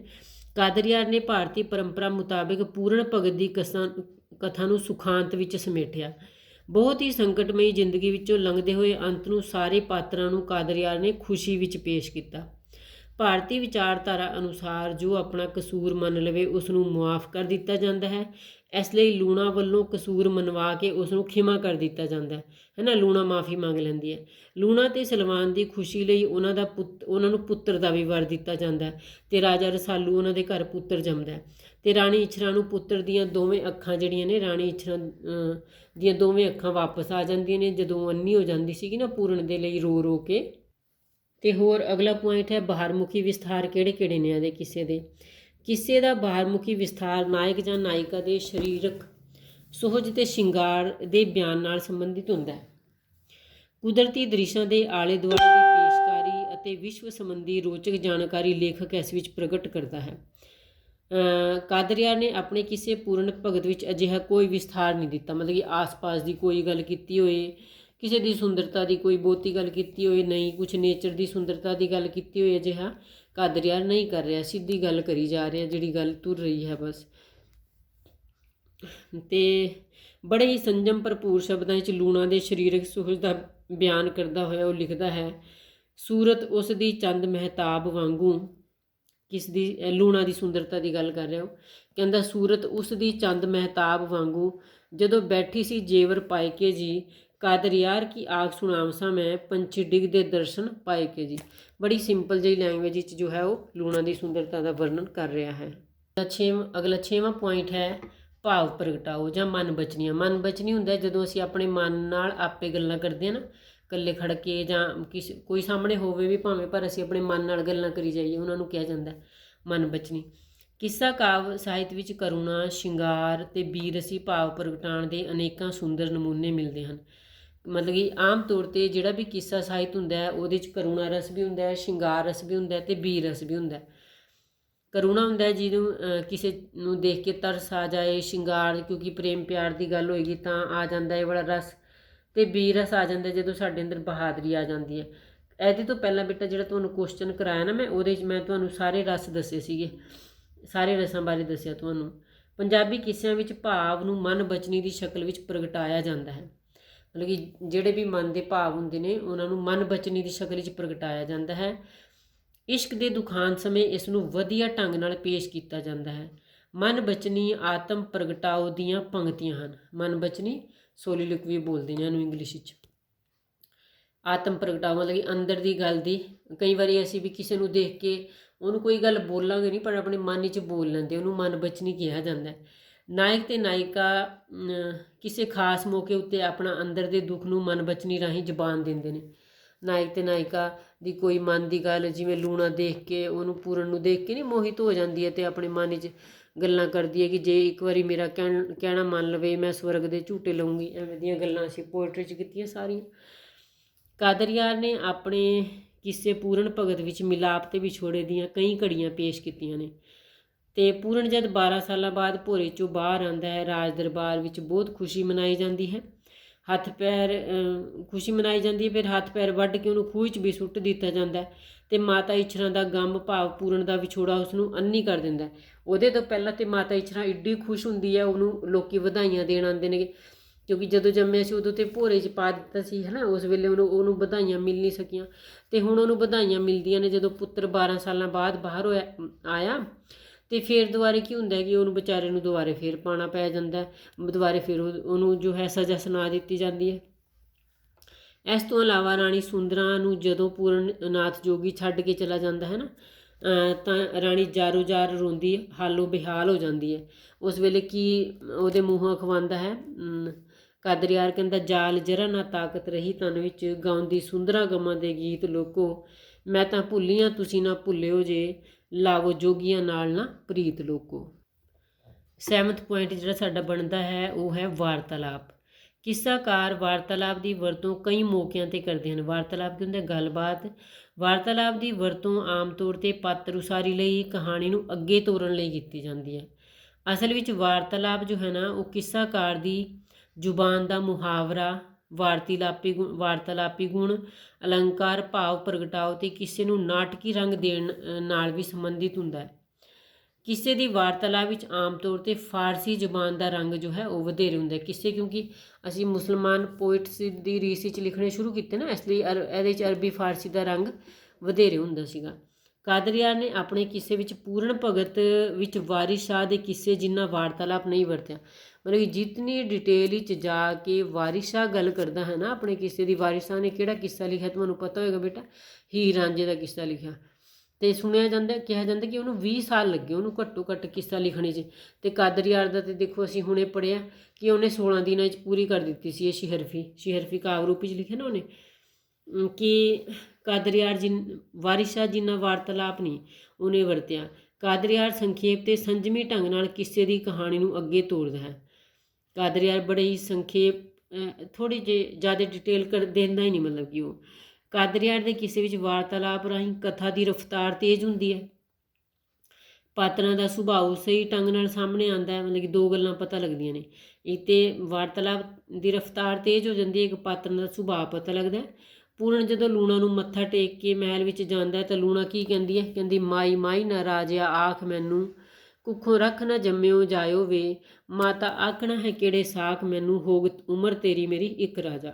ਕਾਦਰਿਆਰ ਨੇ ਭਾਰਤੀ ਪਰੰਪਰਾ ਮੁਤਾਬਿਕ ਪੂਰਨ ਭਗਤ ਦੀ ਕਥਾ ਨੂੰ ਸੁਖਾਂਤ ਵਿੱਚ ਸਮੇਟਿਆ। ਬਹੁਤ ਹੀ ਸੰਕਟਮਈ ਜ਼ਿੰਦਗੀ ਵਿੱਚੋਂ ਲੰਘਦੇ ਹੋਏ ਅੰਤ ਨੂੰ ਸਾਰੇ ਪਾਤਰਾਂ ਨੂੰ ਕਾਦਰਿਆਰ ਨੇ ਖੁਸ਼ੀ ਵਿੱਚ ਪੇਸ਼ ਕੀਤਾ। ਭਾਰਤੀ ਵਿਚਾਰਧਾਰਾ ਅਨੁਸਾਰ ਜੋ ਆਪਣਾ ਕਸੂਰ ਮੰਨ ਲਵੇ ਉਸ ਨੂੰ ਮੁਆਫ ਕਰ ਦਿੱਤਾ ਜਾਂਦਾ ਹੈ। ਇਸ ਲਈ ਲੂਣਾ ਵੱਲੋਂ ਕਸੂਰ ਮਨਵਾ ਕੇ ਉਸ ਨੂੰ ਖਿਮਾ ਕਰ ਦਿੱਤਾ ਜਾਂਦਾ ਹੈ ਨਾ, ਲੂਣਾ ਮਾਫੀ ਮੰਗ ਲੈਂਦੀ ਹੈ। ਲੂਣਾ ਅਤੇ ਸਲਵਾਨ ਦੀ ਖੁਸ਼ੀ ਲਈ ਉਹਨਾਂ ਨੂੰ ਪੁੱਤਰ ਦਾ ਵੀ ਵਰ ਦਿੱਤਾ ਜਾਂਦਾ ਹੈ ਅਤੇ ਰਾਜਾ ਰਸਾਲੂ ਉਹਨਾਂ ਦੇ ਘਰ ਪੁੱਤਰ ਜੰਮਦਾ ਹੈ। ਅਤੇ ਰਾਣੀ ਇੱਛਰਾਂ ਨੂੰ ਪੁੱਤਰ ਦੀਆਂ ਦੋਵੇਂ ਅੱਖਾਂ ਜਿਹੜੀਆਂ ਨੇ, ਰਾਣੀ ਇੱਛਰਾਂ ਦੀਆਂ ਦੋਵੇਂ ਅੱਖਾਂ ਵਾਪਸ ਆ ਜਾਂਦੀਆਂ ਨੇ ਜਦੋਂ ਅੰਨੀ ਹੋ ਜਾਂਦੀ ਸੀਗੀ ਨਾ ਪੂਰਨ ਦੇ ਲਈ ਰੋ ਕੇ। ਅਤੇ ਹੋਰ ਅਗਲਾ ਪੁਆਇੰਟ ਹੈ ਬਾਹਰਮੁਖੀ ਵਿਸਥਾਰ ਕਿਹੜੇ ਨੇ ਇਹਦੇ ਕਿਸੇ ਦਾ ਬਾਹਰਮੁਖੀ ਵਿਸਥਾਰ ਨਾਇਕ ਜਾਂ ਨਾਇਕਾ ਦੇ ਸਰੀਰਕ ਸੁਹਜ ਅਤੇ ਸ਼ਿੰਗਾਰ ਦੇ ਬਿਆਨ ਨਾਲ ਸੰਬੰਧਿਤ ਹੁੰਦਾ ਹੈ। ਕੁਦਰਤੀ ਦ੍ਰਿਸ਼ਾਂ ਦੇ ਆਲੇ ਦੁਆਲੇ ਦੀ ਪੇਸ਼ਕਾਰੀ ਅਤੇ ਵਿਸ਼ਵ ਸੰਬੰਧੀ ਰੋਚਕ ਜਾਣਕਾਰੀ ਲੇਖਕ ਇਸ ਵਿੱਚ ਪ੍ਰਗਟ ਕਰਦਾ ਹੈ। ਕਾਦਰਿਆਰ ਨੇ ਆਪਣੇ ਕਿਸੇ ਪੂਰਨ ਭਗਤ ਵਿੱਚ ਅਜਿਹਾ ਕੋਈ ਵਿਸਥਾਰ ਨਹੀਂ ਦਿੱਤਾ, ਮਤਲਬ ਕਿ ਆਸ-ਪਾਸ ਦੀ ਕੋਈ ਗੱਲ ਕੀਤੀ ਹੋਏ, ਕਿਸੇ ਦੀ ਸੁੰਦਰਤਾ ਦੀ ਕੋਈ ਬਹੁਤੀ ਗੱਲ ਕੀਤੀ ਹੋਏ ਨਹੀਂ, ਕੁਛ ਨੇਚਰ ਦੀ ਸੁੰਦਰਤਾ ਦੀ ਗੱਲ ਕੀਤੀ ਹੋਏ, ਅਜਿਹਾ ਕਾਦਰਿਆਰ ਨਹੀਂ ਕਰ ਰਿਹਾ, ਸਿੱਧੀ ਗੱਲ ਕਰੀ ਜਾ ਰਿਹਾ, ਜਿਹੜੀ ਗੱਲ ਤੁਰ ਰਹੀ ਹੈ ਬਸ। ਅਤੇ ਬੜੇ ਹੀ ਸੰਜਮ ਭਰਪੂਰ ਸ਼ਬਦਾਂ ਵਿੱਚ ਲੂਣਾ ਦੇ ਸਰੀਰਕ ਸੁਹਜ ਦਾ ਬਿਆਨ ਕਰਦਾ ਹੋਇਆ ਉਹ ਲਿਖਦਾ ਹੈ, ਸੂਰਤ ਉਸ ਦੀ ਚੰਦ ਮਹਿਤਾਬ ਵਾਂਗੂ, ਕਿਸ ਦੀ, ਲੂਣਾ ਦੀ ਸੁੰਦਰਤਾ ਦੀ ਗੱਲ ਕਰ ਰਿਹਾ ਉਹ, ਕਹਿੰਦਾ ਸੂਰਤ ਉਸ ਦੀ ਚੰਦ ਮਹਿਤਾਬ ਵਾਂਗੂ ਜਦੋਂ ਬੈਠੀ ਸੀ ਜੇਵਰ ਪਾਏ ਕੇ ਜੀ, ਕਾਦਰਿਆਰ ਕੀ ਆਗ ਸੁਣਾਵਸਾਂ ਮੈਂ ਪੰਛੀ ਡਿੱਗਦੇ ਦਰਸ਼ਨ ਪਾਏ ਕੇ ਜੀ। ਬੜੀ ਸਿੰਪਲ ਜਿਹੀ ਲੈਂਗੁਏਜ ਵਿੱਚ ਜੋ ਹੈ ਉਹ ਲੂਣਾ ਦੀ ਸੁੰਦਰਤਾ ਦਾ ਵਰਣਨ ਕਰ ਰਿਹਾ ਹੈ। ਅਗਲਾ 6ਵਾਂ ਪੁਆਇੰਟ ਹੈ ਭਾਵ ਪ੍ਰਗਟਾਓ ਜਾਂ ਮਨ ਬਚਨੀਆਂ। ਮਨ ਬਚਨੀ ਹੁੰਦਾ ਜਦੋਂ ਅਸੀਂ ਆਪਣੇ ਮਨ ਨਾਲ ਆਪੇ ਗੱਲਾਂ ਕਰਦੇ ਹਾਂ ਨਾ, ਇਕੱਲੇ ਖੜ ਕੇ ਜਾਂ ਕੋਈ ਸਾਹਮਣੇ ਹੋਵੇ ਵੀ ਭਾਵੇਂ, ਪਰ ਅਸੀਂ ਆਪਣੇ ਮਨ ਨਾਲ ਗੱਲਾਂ ਕਰੀ ਜਾਈਏ, ਉਹਨਾਂ ਨੂੰ ਕਿਹਾ ਜਾਂਦਾ ਮਨ ਬਚਨੀ। ਕਿੱਸਾ ਕਾਵ ਸਾਹਿਤ ਵਿੱਚ ਕਰੁਣਾ, ਸ਼ਿੰਗਾਰ ਅਤੇ ਬੀਰਸੀ ਭਾਵ ਪ੍ਰਗਟਾਉਣ ਦੇ ਅਨੇਕਾਂ ਸੁੰਦਰ ਨਮੂਨੇ ਮਿਲਦੇ ਹਨ। ਮਤਲਬ ਕਿ ਆਮ ਤੌਰ 'ਤੇ ਜਿਹੜਾ ਵੀ ਕਿੱਸਾ ਸਾਹਿਤ ਹੁੰਦਾ ਹੈ ਉਹਦੇ 'ਚ ਕਰੁਣਾ ਰਸ ਵੀ ਹੁੰਦਾ ਹੈ, ਸ਼ਿੰਗਾਰ ਰਸ ਵੀ ਹੁੰਦਾ ਅਤੇ ਬੀਰ ਰਸ ਵੀ ਹੁੰਦਾ। ਕਰੁਣਾ ਹੁੰਦਾ ਜਿਹਨੂੰ ਕਿਸੇ ਨੂੰ ਦੇਖ ਕੇ ਤਰਸ ਆ ਜਾਏ, ਸ਼ਿੰਗਾਰ ਕਿਉਂਕਿ ਪ੍ਰੇਮ ਪਿਆਰ ਦੀ ਗੱਲ ਹੋਏਗੀ ਤਾਂ ਆ ਜਾਂਦਾ ਇਹ ਵਾਲਾ ਰਸ, ਅਤੇ ਬੀਰ ਰਸ ਆ ਜਾਂਦਾ ਜਦੋਂ ਸਾਡੇ ਅੰਦਰ ਬਹਾਦਰੀ ਆ ਜਾਂਦੀ ਹੈ। ਇਹਦੇ ਤੋਂ ਪਹਿਲਾਂ ਬੇਟਾ ਜਿਹੜਾ ਤੁਹਾਨੂੰ ਕੁਐਸਚਨ ਕਰਾਇਆ ਨਾ ਮੈਂ, ਉਹਦੇ 'ਚ ਮੈਂ ਤੁਹਾਨੂੰ ਸਾਰੇ ਰਸ ਦੱਸੇ ਸੀਗੇ, ਸਾਰੇ ਰਸਾਂ ਬਾਰੇ ਦੱਸਿਆ ਤੁਹਾਨੂੰ। ਪੰਜਾਬੀ ਕਿੱਸਿਆਂ ਵਿੱਚ ਭਾਵ ਨੂੰ ਮਨ ਬਚਨੀ ਦੀ ਸ਼ਕਲ ਵਿੱਚ ਪ੍ਰਗਟਾਇਆ ਜਾਂਦਾ ਹੈ, ਮਤਲਬ ਕਿ ਜਿਹੜੇ ਵੀ ਮਨ ਦੇ ਭਾਵ ਹੁੰਦੇ ਨੇ ਉਹਨਾਂ ਨੂੰ ਮਨ ਬਚਨੀ ਦੀ ਸ਼ਕਲ ਵਿੱਚ ਪ੍ਰਗਟਾਇਆ ਜਾਂਦਾ ਹੈ। ਇਸ਼ਕ ਦੇ ਦੁਖਾਨ ਸਮੇਂ ਇਸ ਨੂੰ ਵਧੀਆ ਢੰਗ ਨਾਲ ਪੇਸ਼ ਕੀਤਾ ਜਾਂਦਾ ਹੈ। ਮਨ ਬਚਨੀ ਆਤਮ ਪ੍ਰਗਟਾਓ ਦੀਆਂ ਪੰਕਤੀਆਂ ਹਨ। ਮਨ ਬਚਨੀ ਸੋਲੀਲੋਕੁਈ ਬੋਲਦੇ ਨੇ ਇਹਨੂੰ ਇੰਗਲਿਸ਼ ਵਿੱਚ। ਆਤਮ ਪ੍ਰਗਟਾਓ ਮਤਲਬ ਕਿ ਅੰਦਰ ਦੀ ਗੱਲ ਦੀ, ਕਈ ਵਾਰੀ ਅਸੀਂ ਵੀ ਕਿਸੇ ਨੂੰ ਦੇਖ ਕੇ ਉਹਨੂੰ ਕੋਈ ਗੱਲ ਬੋਲਾਂਗੇ ਨਹੀਂ ਪਰ ਆਪਣੇ ਮਨ ਵਿੱਚ ਬੋਲ ਲੈਂਦੇ, ਉਹਨੂੰ ਮਨ ਬਚਨੀ ਕਿਹਾ ਜਾਂਦਾ ਹੈ। ਨਾਇਕ ਅਤੇ ਨਾਇਕਾ ਕਿਸੇ ਖਾਸ ਮੌਕੇ ਉੱਤੇ ਆਪਣਾ ਅੰਦਰ ਦੇ ਦੁੱਖ ਨੂੰ ਮਨ ਬਚਨੀ ਰਾਹੀਂ ਜ਼ਬਾਨ ਦਿੰਦੇ ਨੇ। ਨਾਇਕ ਅਤੇ ਨਾਇਕਾ ਦੀ ਕੋਈ ਮਨ ਦੀ ਗੱਲ, ਜਿਵੇਂ ਲੂਣਾ ਦੇਖ ਕੇ ਉਹਨੂੰ ਪੂਰਨ ਨੂੰ ਦੇਖ ਕੇ ਨਹੀਂ ਮੋਹਿਤ ਹੋ ਜਾਂਦੀ ਹੈ ਅਤੇ ਆਪਣੇ ਮਨ ਵਿੱਚ ਗੱਲਾਂ ਕਰਦੀ ਹੈ ਕਿ ਜੇ ਇੱਕ ਵਾਰੀ ਮੇਰਾ ਕਹਿਣਾ ਮੰਨ ਲਵੇ ਮੈਂ ਸਵਰਗ ਦੇ ਝੂਟੇ ਲਊਂਗੀ। ਐਵੇਂ ਦੀਆਂ ਗੱਲਾਂ ਅਸੀਂ ਪੋਇਟਰੀ 'ਚ ਕੀਤੀਆਂ ਸਾਰੀਆਂ। ਕਾਦਰਿਆਰ ਨੇ ਆਪਣੇ ਕਿੱਸੇ ਪੂਰਨ ਭਗਤ ਵਿੱਚ ਮਿਲਾਪ ਅਤੇ ਵਿਛੋੜੇ ਦੀਆਂ ਕਈ ਘੜੀਆਂ ਪੇਸ਼ ਕੀਤੀਆਂ ਨੇ। ਅਤੇ ਪੂਰਨ ਜਦ 12 ਸਾਲਾਂ ਬਾਅਦ ਭੋਰੇ 'ਚੋਂ ਬਾਹਰ ਆਉਂਦਾ ਹੈ, ਰਾਜ ਦਰਬਾਰ ਵਿੱਚ ਬਹੁਤ ਖੁਸ਼ੀ ਮਨਾਈ ਜਾਂਦੀ ਹੈ। ਖੁਸ਼ੀ ਮਨਾਈ ਜਾਂਦੀ ਹੈ, ਫਿਰ ਹੱਥ ਪੈਰ ਵੱਢ ਕੇ ਉਹਨੂੰ ਖੂਹ 'ਚ ਵੀ ਸੁੱਟ ਦਿੱਤਾ ਜਾਂਦਾ ਹੈ ਅਤੇ ਮਾਤਾ ਇੱਛਰਾਂ ਦਾ ਗਮ ਭਾਵ ਪੂਰਨ ਦਾ ਵਿਛੋੜਾ ਉਸ ਨੂੰ ਅੰਨੀ ਕਰ ਦਿੰਦਾ। ਉਹਦੇ ਤੋਂ ਪਹਿਲਾਂ ਤਾਂ ਮਾਤਾ ਇੱਛਰਾਂ ਐਡੀ ਖੁਸ਼ ਹੁੰਦੀ ਹੈ, ਉਹਨੂੰ ਲੋਕ ਵਧਾਈਆਂ ਦੇਣ ਆਉਂਦੇ ਨੇ, ਕਿਉਂਕਿ ਜਦੋਂ ਜੰਮਿਆ ਸੀ ਉਦੋਂ ਤਾਂ ਭੋਰੇ 'ਚ ਪਾ ਦਿੱਤਾ ਸੀ ਹੈ ਨਾ, ਉਸ ਵੇਲੇ ਉਹਨੂੰ ਵਧਾਈਆਂ ਮਿਲ ਨਹੀਂ ਸਕੀਆਂ ਅਤੇ ਹੁਣ ਉਹਨੂੰ ਵਧਾਈਆਂ ਮਿਲਦੀਆਂ ਨੇ ਜਦੋਂ ਪੁੱਤਰ 12 ਸਾਲਾਂ ਬਾਅਦ ਬਾਹਰ ਆਇਆ। ਅਤੇ ਫਿਰ ਦੁਬਾਰੇ ਕੀ ਹੁੰਦਾ ਕਿ ਉਹਨੂੰ ਵਿਚਾਰੇ ਨੂੰ ਦੁਬਾਰੇ ਫਿਰ ਪਾਉਣਾ ਪੈ ਜਾਂਦਾ, ਦੁਬਾਰੇ ਫਿਰ ਉਹਨੂੰ ਜੋ ਹੈ ਸਜ਼ਾ ਸੁਣਾ ਦਿੱਤੀ ਜਾਂਦੀ ਹੈ। ਇਸ ਤੋਂ ਇਲਾਵਾ ਰਾਣੀ ਸੁੰਦਰਾਂ ਨੂੰ ਜਦੋਂ ਪੂਰਨ ਨਾਥ ਜੋਗੀ ਛੱਡ ਕੇ ਚਲਾ ਜਾਂਦਾ ਹੈ ਨਾ, ਤਾਂ ਰਾਣੀ ਜਾਰੋ ਜਾਰ ਰੋਂਦੀ ਹਾਲੋ ਬੇਹਾਲ ਹੋ ਜਾਂਦੀ ਹੈ। ਉਸ ਵੇਲੇ ਕੀ ਉਹਦੇ ਮੂੰਹੋਂ ਅਖਵਾਉਂਦਾ ਹੈ, ਕਾਦਰਿਆਰ ਕਹਿੰਦਾ ਜਾਲ ਜਰਾ ਨਾ ਤਾਕਤ ਰਹੀ ਤਨ ਵਿੱਚ, ਗਾਉਂਦੀ ਸੁੰਦਰਾਂ ਗਮਾਂ ਦੇ ਗੀਤ ਲੋਕੋ, ਮੈਂ ਤਾਂ ਭੁੱਲੀਆਂ ਤੁਸੀਂ ਨਾ ਭੁੱਲਿਓ ਜੇ, ਲਾਵੋ ਜੋਗੀਆਂ ਨਾਲ ਨਾ ਪ੍ਰੀਤ ਲੋਕੋ। 7ਵਾਂ ਪੁਆਇੰਟ ਜਿਹੜਾ ਸਾਡਾ ਬਣਦਾ ਹੈ ਉਹ ਹੈ ਵਾਰਤਾਲਾਪ। ਕਿੱਸਾਕਾਰ ਵਾਰਤਾਲਾਪ ਦੀ ਵਰਤੋਂ ਕਈ ਮੌਕਿਆਂ 'ਤੇ ਕਰਦੇ ਹਨ। ਵਾਰਤਾਲਾਪ ਕੀ ਹੁੰਦਾ? ਗੱਲਬਾਤ। ਵਾਰਤਾਲਾਪ ਦੀ ਵਰਤੋਂ ਆਮ ਤੌਰ 'ਤੇ ਪਾਤਰ ਉਸਾਰੀ ਲਈ, ਕਹਾਣੀ ਨੂੰ ਅੱਗੇ ਤੋਰਨ ਲਈ ਕੀਤੀ ਜਾਂਦੀ ਹੈ। ਅਸਲ ਵਿੱਚ ਵਾਰਤਾਲਾਪ ਜੋ ਹੈ ਨਾ ਉਹ ਕਿੱਸਾਕਾਰ ਦੀ ਜ਼ੁਬਾਨ ਦਾ ਮੁਹਾਵਰਾ, ਵਾਰਤਾਲਾਪੀ ਗੁਣ, ਅਲੰਕਾਰ, ਭਾਵ ਪ੍ਰਗਟਾਓ ਅਤੇ ਕਿਸੇ ਨੂੰ ਨਾਟਕੀ ਰੰਗ ਦੇਣ ਨਾਲ ਵੀ ਸੰਬੰਧਿਤ ਹੁੰਦਾ ਹੈ। ਕਿਸੇ ਦੀ ਵਾਰਤਾਲਾਪ ਵਿੱਚ ਆਮ ਤੌਰ 'ਤੇ ਫਾਰਸੀ ਜ਼ੁਬਾਨ ਦਾ ਰੰਗ ਜੋ ਹੈ ਉਹ ਵਧੇਰੇ ਹੁੰਦਾ ਹੈ। ਕਿਸੇ, ਕਿਉਂਕਿ ਅਸੀਂ ਮੁਸਲਮਾਨ ਪੋਇਟਸ ਦੀ ਰੀਸ ਵਿੱਚ ਲਿਖਣੇ ਸ਼ੁਰੂ ਕੀਤੇ ਨਾ, ਇਸ ਲਈ ਇਹਦੇ 'ਚ ਅਰਬੀ ਫਾਰਸੀ ਦਾ ਰੰਗ ਵਧੇਰੇ ਹੁੰਦਾ ਸੀਗਾ। ਕਾਦਰੀਆਰ ਨੇ ਆਪਣੇ ਕਿੱਸੇ ਵਿੱਚ ਪੂਰਨ ਭਗਤ ਵਿੱਚ ਵਾਰਿਸ ਸ਼ਾਹ ਦੇ ਕਿੱਸੇ ਜਿੰਨਾ ਵਾਰਤਾਲਾਪ ਨਹੀਂ ਵਰਤਿਆ। ਮਤਲਬ ਕਿ ਜਿਤਨੀ ਡਿਟੇਲ ਵਿੱਚ ਜਾ ਕੇ ਵਾਰਿਸ ਸ਼ਾਹ ਗੱਲ ਕਰਦਾ ਹੈ ਨਾ ਆਪਣੇ ਕਿੱਸੇ ਦੀ। ਵਾਰਿਸ ਸ਼ਾਹ ਨੇ ਕਿਹੜਾ ਕਿੱਸਾ ਲਿਖਿਆ ਤੁਹਾਨੂੰ ਪਤਾ ਹੋਏਗਾ ਬੇਟਾ? ਹੀਰ ਰਾਂਝੇ ਦਾ ਕਿੱਸਾ ਲਿਖਿਆ। ਅਤੇ ਸੁਣਿਆ ਜਾਂਦਾ, ਕਿਹਾ ਜਾਂਦਾ ਕਿ ਉਹਨੂੰ 20 ਸਾਲ ਲੱਗੇ ਉਹਨੂੰ ਘੱਟੋ ਘੱਟ ਕਿੱਸਾ ਲਿਖਣੇ 'ਚ। ਅਤੇ ਕਾਦਰੀਆਰ ਦਾ ਤਾਂ ਦੇਖੋ ਅਸੀਂ ਹੁਣੇ ਪੜ੍ਹਿਆ ਕਿ ਉਹਨੇ 16 ਦਿਨਾਂ 'ਚ ਪੂਰੀ ਕਰ ਦਿੱਤੀ ਸੀ ਇਹ ਸ਼ਿਹਰਫੀ ਕਾਵਿ ਰੂਪ ਵਿੱਚ ਲਿਖਿਆ ਨਾ ਉਹਨੇ, ਕਿ ਕਾਦਰੀਆਰ ਵਾਰਿਸ ਸ਼ਾਹ ਜਿੰਨਾ ਵਾਰਤਾਲਾਪ ਨਹੀਂ ਉਹਨੇ ਵਰਤਿਆ। ਕਾਦਰੀਆਰ ਸੰਖੇਪ ਅਤੇ ਸੰਜਮੀ ਢੰਗ ਨਾਲ ਕਿੱਸੇ ਦੀ ਕਹਾਣੀ ਨੂੰ ਅੱਗੇ ਤੋਰਦਾ ਹੈ। ਕਾਦਰੀਆਰ ਬੜੇ ਹੀ ਸੰਖੇਪ, ਥੋੜ੍ਹੀ ਜਿਹੀ ਜ਼ਿਆਦਾ ਡਿਟੇਲ ਕਰ ਦਿੰਦਾ ਹੀ ਨਹੀਂ, ਮਤਲਬ ਕਿ ਉਹ ਕਾਦਰੀਆਰ ਦੇ ਕਿੱਸੇ ਵਿੱਚ ਵਾਰਤਾਲਾਪ ਰਾਹੀਂ ਕਥਾ ਦੀ ਰਫ਼ਤਾਰ ਤੇਜ਼ ਹੁੰਦੀ ਹੈ, ਪਾਤਰਾਂ ਦਾ ਸੁਭਾਅ ਸਹੀ ਢੰਗ ਨਾਲ ਸਾਹਮਣੇ ਆਉਂਦਾ ਹੈ। ਮਤਲਬ ਕਿ ਦੋ ਗੱਲਾਂ ਪਤਾ ਲੱਗਦੀਆਂ ਨੇ, ਇੱਕ ਤਾਂ ਵਾਰਤਾਲਾਪ ਦੀ ਰਫ਼ਤਾਰ ਤੇਜ਼ ਹੋ ਜਾਂਦੀ ਹੈ, ਇੱਕ ਪਾਤਰਾਂ ਦਾ ਸੁਭਾਅ ਪਤਾ ਲੱਗਦਾ ਹੈ। ਪੂਰਨ ਜਦੋਂ ਲੂਣਾ ਨੂੰ ਮੱਥਾ ਟੇਕ ਕੇ ਮਹਿਲ ਵਿੱਚ ਜਾਂਦਾ ਹੈ ਤਾਂ ਲੂਣਾ ਕੀ ਕਹਿੰਦੀ ਹੈ? ਕਹਿੰਦੀ ਮਾਈ ਮਾਈ ਨਾ ਰਾਜਿਆ ਆਖ ਮੈਨੂੰ, ਕੁੱਖੋਂ ਰੱਖ ਨਾ ਜੰਮਿਓ ਜਾਇਓ ਵੇ, ਮਾਤਾ ਆਖਣਾ ਹੈ ਕਿਹੜੇ ਸਾਖ ਮੈਨੂੰ, ਹੋਗ ਉਮਰ ਤੇਰੀ ਮੇਰੀ ਇੱਕ ਰਾਜਾ।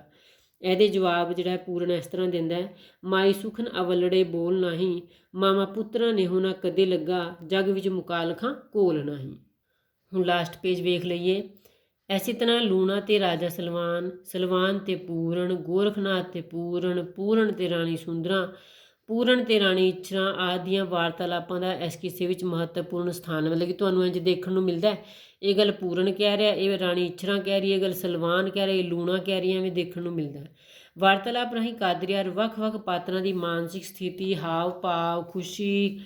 ਇਹਦੇ ਜਵਾਬ ਜਿਹੜਾ ਪੂਰਨ ਇਸ ਤਰ੍ਹਾਂ ਦਿੰਦਾ ਹੈ, ਮਾਈ ਸੁਖਨ ਅਵਲੜੇ ਬੋਲ ਨਾਹੀਂ, ਮਾਮਾ ਪੁੱਤਰਾਂ ਨੇ ਹੋਣਾ ਕਦੇ ਲੱਗਾ, ਜੱਗ ਵਿੱਚ ਮੁਕਾਲਖਾਂ ਕੋਲ ਨਾਹੀਂ। ਹੁਣ ਲਾਸਟ ਪੇਜ ਵੇਖ ਲਈਏ। ਇਸੇ ਤਰ੍ਹਾਂ ਲੂਣਾ ਤੇ ਰਾਜਾ ਸਲਵਾਨ, ਸਲਵਾਨ ਤੇ ਪੂਰਨ, ਗੋਰਖਨਾਥ ਤੇ ਪੂਰਨ, ਪੂਰਨ ਤੇ ਰਾਣੀ ਸੁੰਦਰਾਂ, ਪੂਰਨ ਤੇ ਰਾਣੀ ਇੱਛਰਾਂ ਆਦਿ ਦੀਆਂ ਵਾਰਤਾਲਾਪਾਂ ਦਾ ਇਸ ਕਿੱਸੇ ਵਿੱਚ ਮਹੱਤਵਪੂਰਨ ਸਥਾਨ। ਮਤਲਬ ਕਿ ਤੁਹਾਨੂੰ ਇੰਝ ਦੇਖਣ ਨੂੰ ਮਿਲਦਾ, ਇਹ ਗੱਲ ਪੂਰਨ ਕਹਿ ਰਿਹਾ, ਇਹ ਰਾਣੀ ਇੱਛਰਾਂ ਕਹਿ ਰਹੀ ਹੈ, ਇਹ ਗੱਲ ਸਲਵਾਨ ਕਹਿ ਰਿਹਾ, ਇਹ ਲੂਣਾ ਕਹਿ ਰਹੀ ਹੈ, ਐਵੇਂ ਦੇਖਣ ਨੂੰ ਮਿਲਦਾ। ਵਾਰਤਾਲਾਪ ਰਾਹੀਂ ਕਾਦਰੀਆਰ ਵੱਖ-ਵੱਖ ਪਾਤਰਾਂ ਦੀ ਮਾਨਸਿਕ ਸਥਿਤੀ, ਹਾਵ ਭਾਵ, ਖੁਸ਼ੀ,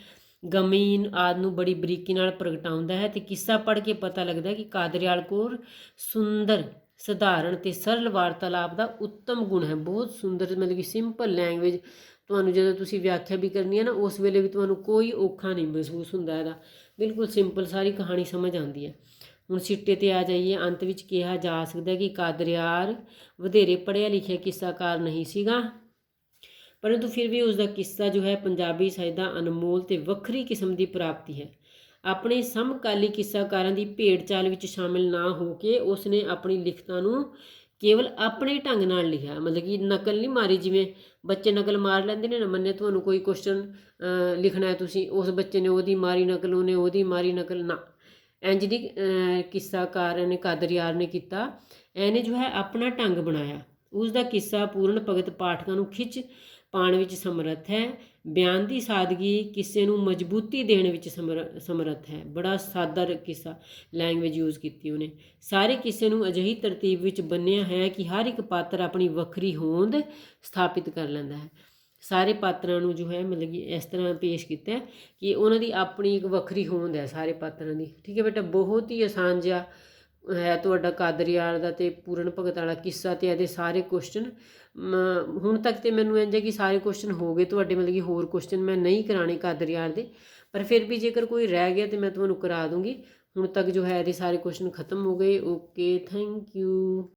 ਗਮੀਨ ਆਦਿ ਨੂੰ ਬੜੀ ਬਰੀਕੀ ਨਾਲ ਪ੍ਰਗਟਾਉਂਦਾ ਹੈ। ਅਤੇ ਕਿੱਸਾ ਪੜ੍ਹ ਕੇ ਪਤਾ ਲੱਗਦਾ ਕਿ ਕਾਦਰੀਆਰ ਕੋਲ ਸੁੰਦਰ, ਸਧਾਰਨ ਅਤੇ ਸਰਲ ਵਾਰਤਾਲਾਪ ਦਾ ਉੱਤਮ ਗੁਣ ਹੈ। ਬਹੁਤ ਸੁੰਦਰ, ਮਤਲਬ ਕਿ ਸਿੰਪਲ ਲੈਂਗੁਏਜ। ਤੁਹਾਨੂੰ ਜਦੋਂ ਤੁਸੀਂ ਵਿਆਖਿਆ ਵੀ ਕਰਨੀ ਹੈ ਨਾ, ਉਸ ਵੇਲੇ ਵੀ ਤੁਹਾਨੂੰ ਕੋਈ ਔਖਾ ਨਹੀਂ ਮਹਿਸੂਸ ਹੁੰਦਾ ਇਹਦਾ, ਬਿਲਕੁਲ ਸਿੰਪਲ ਸਾਰੀ ਕਹਾਣੀ ਸਮਝ ਆਉਂਦੀ ਹੈ। ਹੁਣ ਸਿੱਟੇ 'ਤੇ ਆ ਜਾਈਏ। ਅੰਤ ਵਿੱਚ ਕਿਹਾ ਜਾ ਸਕਦਾ ਕਿ ਕਾਦਰੀਆਰ ਵਧੇਰੇ ਪੜ੍ਹਿਆ ਲਿਖਿਆ ਕਿੱਸਾਕਾਰ ਨਹੀਂ ਸੀਗਾ, ਪਰੰਤੂ ਫਿਰ ਵੀ ਉਸਦਾ ਕਿੱਸਾ ਜੋ ਹੈ ਪੰਜਾਬੀ ਸਾਹਿਤ ਦਾ ਅਨਮੋਲ ਅਤੇ ਵੱਖਰੀ ਕਿਸਮ ਦੀ ਪ੍ਰਾਪਤੀ ਹੈ। ਆਪਣੇ ਸਮਕਾਲੀ ਕਿੱਸਾਕਾਰਾਂ ਦੀ ਭੇਡ ਚਾਲ ਵਿੱਚ ਸ਼ਾਮਿਲ ਨਾ ਹੋ ਕੇ ਉਸਨੇ ਆਪਣੀ ਲਿਖਤਾਂ ਨੂੰ ਕੇਵਲ ਆਪਣੇ ਢੰਗ ਨਾਲ ਲਿਖਿਆ। ਮਤਲਬ ਕਿ ਨਕਲ ਨਹੀਂ ਮਾਰੀ, ਜਿਵੇਂ ਬੱਚੇ ਨਕਲ ਮਾਰ ਲੈਂਦੇ ਨੇ ਨਾ। ਮੰਨੇ ਤੁਹਾਨੂੰ ਕੋਈ ਕੁਐਸਚਨ ਲਿਖਣਾ ਹੈ, ਤੁਸੀਂ ਉਸ ਬੱਚੇ ਨੇ ਉਹਦੀ ਮਾਰੀ ਨਕਲ, ਉਹਨੇ ਉਹਦੀ ਮਾਰੀ ਨਕਲ, ਨਾ, ਇੰਝ ਦੀ ਕਿੱਸਾਕਾਰ ਨੇ ਕਾਦਰੀਆਰ ਨੇ ਕੀਤਾ। ਇਹਨੇ ਜੋ ਹੈ ਆਪਣਾ ਢੰਗ ਬਣਾਇਆ। ਉਸ ਦਾ ਕਿੱਸਾ ਪੂਰਨ ਭਗਤ ਪਾਠਕਾਂ ਨੂੰ ਖਿੱਚ ਪਾਉਣ ਵਿੱਚ ਸਮਰੱਥ ਹੈ। ਬਿਆਨ ਦੀ ਸਾਦਗੀ ਕਿੱਸੇ ਨੂੰ ਮਜ਼ਬੂਤੀ ਦੇਣ ਵਿੱਚ ਸਮਰੱਥ ਹੈ। ਬੜਾ ਸਾਦਾ ਕਿੱਸਾ ਲੈਂਗੁਏਜ ਯੂਜ਼ ਕੀਤੀ ਉਹਨੇ। ਸਾਰੇ ਕਿੱਸੇ ਨੂੰ ਅਜਿਹੀ ਤਰਤੀਬ ਵਿੱਚ ਬੰਨਿਆ ਹੈ ਕਿ ਹਰ ਇੱਕ ਪਾਤਰ ਆਪਣੀ ਵੱਖਰੀ ਹੋਂਦ ਸਥਾਪਿਤ ਕਰ ਲੈਂਦਾ ਹੈ। ਸਾਰੇ ਪਾਤਰਾਂ ਨੂੰ ਜੋ ਹੈ ਮਤਲਬ ਕਿ ਇਸ ਤਰ੍ਹਾਂ ਪੇਸ਼ ਕੀਤਾ ਕਿ ਉਹਨਾਂ ਦੀ ਆਪਣੀ ਇੱਕ ਵੱਖਰੀ ਹੋਂਦ ਹੈ ਸਾਰੇ ਪਾਤਰਾਂ ਦੀ। ਠੀਕ ਹੈ ਬੇਟਾ, ਬਹੁਤ ਹੀ ਆਸਾਨ ਜਿਹਾ ਹੈ ਤੁਹਾਡਾ ਕਾਦਰੀਆਰ ਦਾ ਅਤੇ ਪੂਰਨ ਭਗਤ ਵਾਲਾ ਕਿੱਸਾ ਅਤੇ ਇਹਦੇ ਸਾਰੇ ਕੁਐਸਚਨ। ਹੁਣ ਤੱਕ ਤਾਂ ਮੈਨੂੰ ਇੰਝ ਹੈ ਕਿ ਸਾਰੇ ਕੁਐਸਚਨ ਹੋ ਗਏ ਤੁਹਾਡੇ, ਮਤਲਬ ਕਿ ਹੋਰ ਕੁਐਸਚਨ ਮੈਂ ਨਹੀਂ ਕਰਾਣੇ ਕਾਦਰੀਆਰ ਦੇ, ਪਰ ਫਿਰ ਵੀ ਜੇਕਰ ਕੋਈ ਰਹਿ ਗਿਆ ਤਾਂ ਮੈਂ ਤੁਹਾਨੂੰ ਕਰਾ ਦੂੰਗੀ। ਹੁਣ ਤੱਕ ਜੋ ਹੈ ਇਹਦੇ ਸਾਰੇ ਕੁਐਸਚਨ ਖਤਮ ਹੋ ਗਏ। Okay, thank you.